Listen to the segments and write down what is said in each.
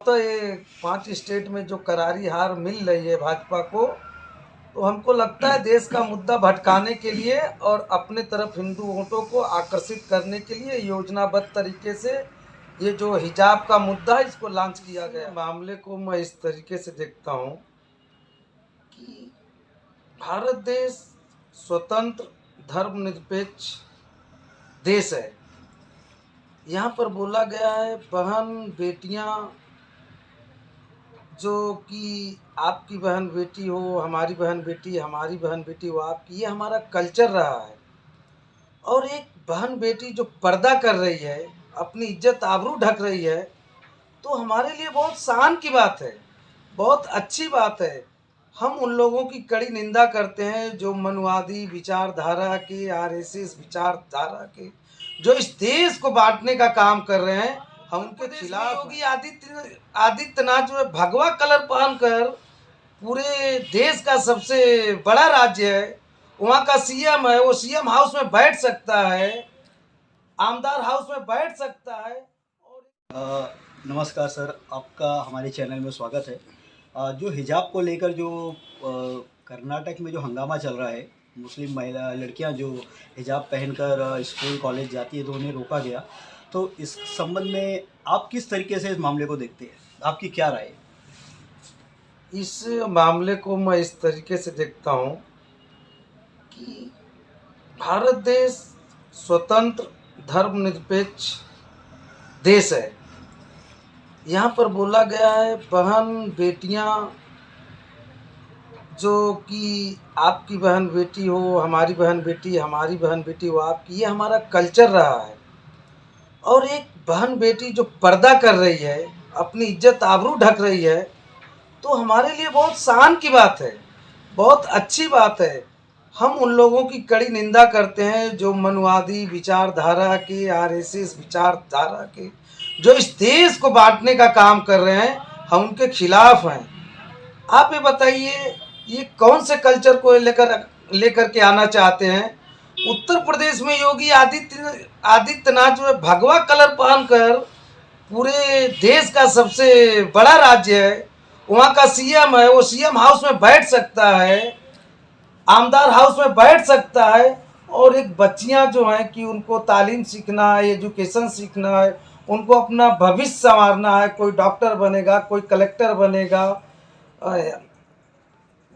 तो ये 5 स्टेट में जो करारी हार मिल रही है भाजपा को, तो हमको लगता है देश का मुद्दा भटकाने के लिए और अपने तरफ हिंदू वोटों को आकर्षित करने के लिए योजनाबद्ध तरीके से ये जो हिजाब का मुद्दा है इसको लॉन्च किया गया। मामले को मैं इस तरीके से देखता हूँ कि भारत देश स्वतंत्र धर्मनिरपेक्ष देश है। यहाँ पर बोला गया है बहन बेटियाँ, जो कि आपकी बहन बेटी हो हमारी बहन बेटी, हमारी बहन बेटी हो आपकी, ये हमारा कल्चर रहा है। और एक बहन बेटी जो पर्दा कर रही है, अपनी इज्जत आबरू ढक रही है, तो हमारे लिए बहुत शान की बात है, बहुत अच्छी बात है। हम उन लोगों की कड़ी निंदा करते हैं जो मनुवादी विचारधारा के, आरएसएस विचारधारा के, जो इस देश को बांटने का काम कर रहे हैं, हम उनके खिलाफ। योगी आदित्यनाथ जो है भगवा कलर पहनकर पूरे देश का सबसे बड़ा राज्य है, वहाँ का सीएम है, वो सीएम हाउस में बैठ सकता है, आमदार हाउस में बैठ सकता है। नमस्कार सर, आपका हमारे चैनल में स्वागत है। जो हिजाब को लेकर जो कर्नाटक में जो हंगामा चल रहा है, मुस्लिम महिला लड़कियां जो हिजाब पहनकर स्कूल कॉलेज जाती है तो उन्हें रोका गया, तो इस संबंध में आप किस तरीके से इस मामले को देखते हैं? आपकी क्या राय है? इस मामले को मैं इस तरीके से देखता हूँ कि भारत देश स्वतंत्र धर्मनिरपेक्ष देश है। यहाँ पर बोला गया है बहन बेटियाँ, जो कि आपकी बहन बेटी हो हमारी बहन बेटी, हमारी बहन बेटी हो आपकी, ये हमारा कल्चर रहा है। और एक बहन बेटी जो पर्दा कर रही है, अपनी इज्जत आबरू ढक रही है, तो हमारे लिए बहुत शान की बात है, बहुत अच्छी बात है। हम उन लोगों की कड़ी निंदा करते हैं जो मनुवादी विचारधारा के, आरएसएस विचारधारा के, जो इस देश को बांटने का काम कर रहे हैं, हम उनके खिलाफ हैं। आप ये बताइए, ये कौन से कल्चर को लेकर के आना चाहते हैं? उत्तर प्रदेश में योगी आदित्यनाथ जो है भगवा कलर पहनकर पूरे देश का सबसे बड़ा राज्य है, वहाँ का सीएम है, वो सीएम हाउस में बैठ सकता है, आमदार हाउस में बैठ सकता है। और एक बच्चियाँ जो हैं कि उनको तालीम सीखना है, एजुकेशन सीखना है, उनको अपना भविष्य संवारना है, कोई डॉक्टर बनेगा, कोई कलेक्टर बनेगा,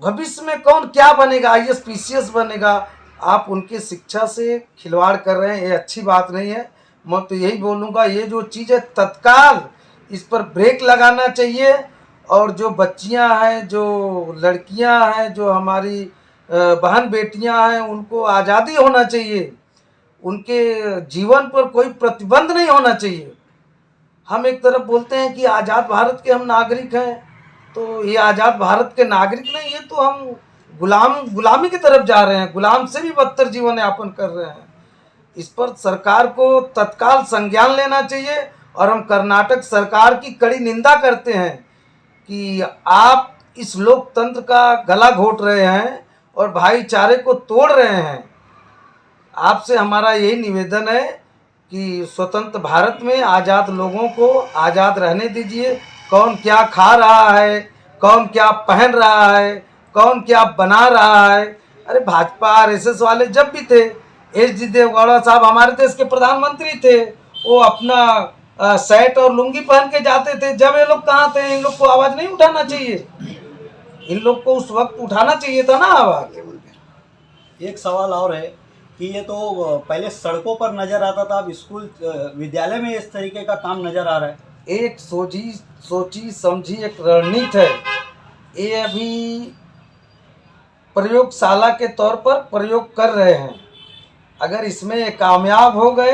भविष्य में कौन क्या बनेगा, आईएएस पीसीएस बनेगा। आप उनकी शिक्षा से खिलवाड़ कर रहे हैं, ये अच्छी बात नहीं है। मैं तो यही बोलूँगा, ये जो चीज़ है तत्काल इस पर ब्रेक लगाना चाहिए। और जो बच्चियां हैं, जो लड़कियां हैं, जो हमारी बहन बेटियां हैं, उनको आज़ादी होना चाहिए, उनके जीवन पर कोई प्रतिबंध नहीं होना चाहिए। हम एक तरफ बोलते हैं कि आज़ाद भारत के हम नागरिक हैं, तो ये आज़ाद भारत के नागरिक नहीं है, तो हम गुलामी की तरफ जा रहे हैं, गुलाम से भी बदतर जीवन यापन कर रहे हैं। इस पर सरकार को तत्काल संज्ञान लेना चाहिए। और हम कर्नाटक सरकार की कड़ी निंदा करते हैं कि आप इस लोकतंत्र का गला घोट रहे हैं और भाईचारे को तोड़ रहे हैं। आपसे हमारा यही निवेदन है कि स्वतंत्र भारत में आज़ाद लोगों को आज़ाद रहने दीजिए। कौन क्या खा रहा है, कौन क्या पहन रहा है, कौन क्या बना रहा है। अरे भाजपा आरएसएस वाले जब भी थे, एच डी देवगौड़ा साहब हमारे देश के प्रधानमंत्री थे, वो अपना शर्ट और लुंगी पहन के जाते थे। जब ये लोग कहाँ थे? इन लोग को आवाज़ नहीं उठाना चाहिए, इन लोग को उस वक्त उठाना चाहिए था ना आवाज़। एक सवाल और है कि ये तो पहले सड़कों पर नज़र आता था, अब स्कूल विद्यालय में इस तरीके का काम नज़र आ रहा है। एक सोची समझी एक रणनीति है। ये अभी प्रयोगशाला के तौर पर प्रयोग कर रहे हैं। अगर इसमें कामयाब हो गए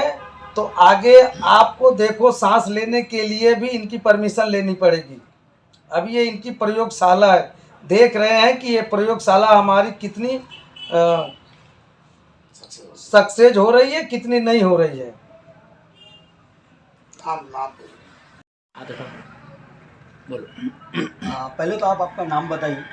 तो आगे आपको देखो सांस लेने के लिए भी इनकी परमिशन लेनी पड़ेगी। अभी ये इनकी प्रयोगशाला है, देख रहे हैं कि ये प्रयोगशाला हमारी कितनी सक्सेस हो रही है, कितनी नहीं हो रही है। बोलो। पहले तो आप आपका नाम बताइए।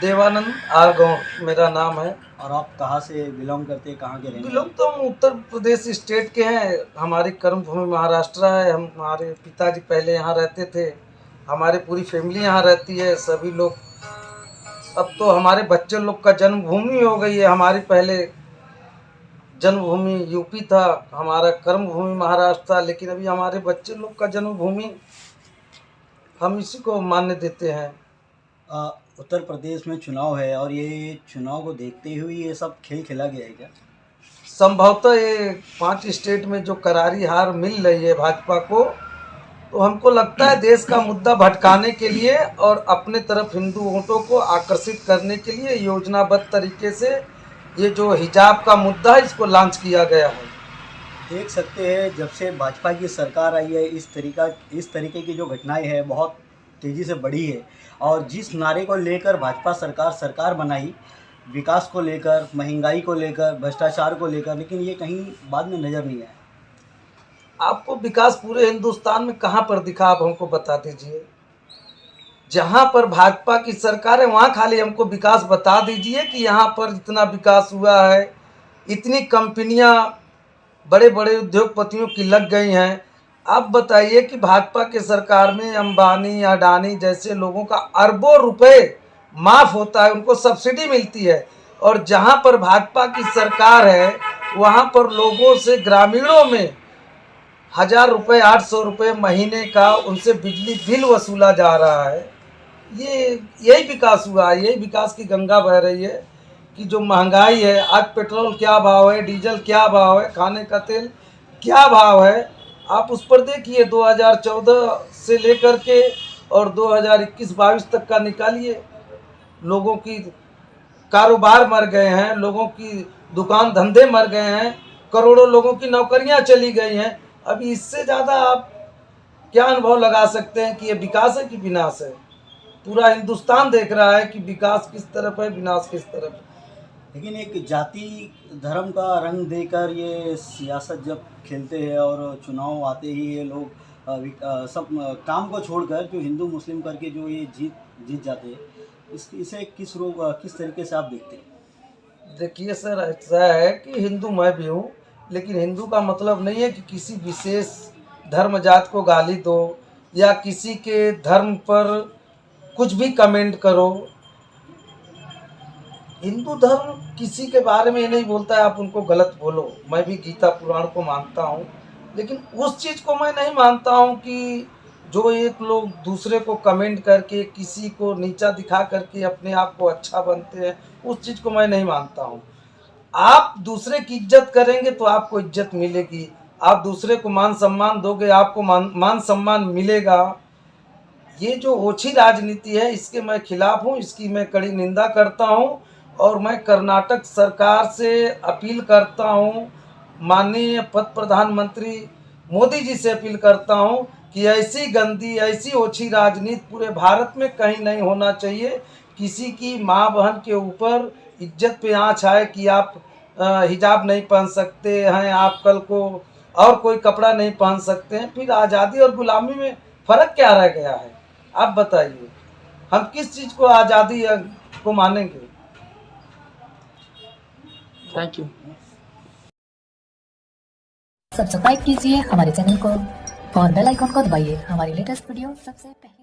देवानंद आर गाँव मेरा नाम है। और आप कहाँ से बिलोंग करते हैं, कहाँ के रहने? बिलोंग तो हम उत्तर प्रदेश स्टेट के हैं। हमारी कर्मभूमि महाराष्ट्र है। हमारे पिताजी पहले यहाँ रहते थे, हमारी पूरी फैमिली यहाँ रहती है, सभी लोग। अब तो हमारे बच्चे लोग का जन्मभूमि हो गई है। हमारी पहले जन्मभूमि यूपी था, हमारा कर्मभूमि महाराष्ट्र था, लेकिन अभी हमारे बच्चे लोग का जन्मभूमि हम इसी को मान्य देते हैं। उत्तर प्रदेश में चुनाव है और ये चुनाव को देखते हुए ये सब खेल खेला गया है क्या? संभवतः ये 5 स्टेट में जो करारी हार मिल रही है भाजपा को, तो हमको लगता है देश का मुद्दा भटकाने के लिए और अपने तरफ हिंदू वोटों को आकर्षित करने के लिए योजनाबद्ध तरीके से ये जो हिजाब का मुद्दा है इसको लॉन्च किया गया है। देख सकते हैं जब से भाजपा की सरकार आई है इस तरीके की जो घटनाएं हैं बहुत तेज़ी से बढ़ी है। और जिस नारे को लेकर भाजपा सरकार बनाई, विकास को लेकर, महंगाई को लेकर, भ्रष्टाचार को लेकर, लेकिन ये कहीं बाद में नज़र नहीं आया। आपको विकास पूरे हिंदुस्तान में कहाँ पर दिखा, आप हमको बता दीजिए। जहाँ पर भाजपा की सरकार है वहाँ खाली हमको विकास बता दीजिए कि यहाँ पर इतना विकास हुआ है, इतनी कंपनियाँ बड़े बड़े उद्योगपतियों की लग गई हैं। आप बताइए कि भाजपा के सरकार में अंबानी अडानी जैसे लोगों का अरबों रुपए माफ़ होता है, उनको सब्सिडी मिलती है। और जहाँ पर भाजपा की सरकार है वहाँ पर लोगों से, ग्रामीणों में 1000 रुपये 800 रुपये महीने का उनसे बिजली बिल वसूला जा रहा है। यही विकास हुआ है, यही विकास की गंगा बह रही है कि जो महंगाई है, आज पेट्रोल क्या भाव है, डीजल क्या भाव है, खाने का तेल क्या भाव है, आप उस पर देखिए। 2014 से लेकर के और 2021-22 तक का निकालिए। लोगों की कारोबार मर गए हैं, लोगों की दुकान धंधे मर गए हैं, करोड़ों लोगों की नौकरियां चली गई हैं। अभी इससे ज़्यादा आप क्या अनुभव लगा सकते हैं कि ये विकास है कि विनाश है? पूरा हिंदुस्तान देख रहा है कि विकास किस तरफ है, विनाश किस तरफ है। लेकिन एक जाति धर्म का रंग देकर ये सियासत जब खेलते हैं और चुनाव आते ही ये लोग सब काम को छोड़कर जो हिंदू मुस्लिम करके जो ये जीत जाते हैं, इसे किस तरीके से आप देखते हैं? देखिए सर, ऐसा है कि हिंदू मैं भी हूँ, लेकिन हिंदू का मतलब नहीं है कि किसी विशेष धर्म जात को गाली दो या किसी के धर्म पर कुछ भी कमेंट करो। हिंदू धर्म किसी के बारे में ये नहीं बोलता है आप उनको गलत बोलो। मैं भी गीता पुराण को मानता हूँ, लेकिन उस चीज़ को मैं नहीं मानता हूँ कि जो एक लोग दूसरे को कमेंट करके किसी को नीचा दिखा करके अपने आप को अच्छा बनते हैं, उस चीज़ को मैं नहीं मानता हूँ। आप दूसरे की इज्जत करेंगे तो आपको इज्जत मिलेगी, आप दूसरे को मान सम्मान दोगे आपको मान सम्मान मिलेगा। ये जो ओछी राजनीति है इसके मैं खिलाफ हूँ, इसकी मैं कड़ी निंदा करता हूँ। और मैं कर्नाटक सरकार से अपील करता हूँ, माननीय प्रधानमंत्री मोदी जी से अपील करता हूँ कि ऐसी गंदी, ऐसी ओछी राजनीति पूरे भारत में कहीं नहीं होना चाहिए। किसी की माँ बहन के ऊपर इज्जत पे आँच आए कि आप हिजाब नहीं पहन सकते हैं, आप कल को और कोई कपड़ा नहीं पहन सकते हैं, फिर आज़ादी और गुलामी में फ़र्क क्या रह गया है? आप बताइए, हम किस चीज़ को आज़ादी को मानेंगे? Thank you. सब्सक्राइब कीजिए हमारे चैनल को और बेल आइकन को दबाइए हमारी लेटेस्ट वीडियो सबसे पहले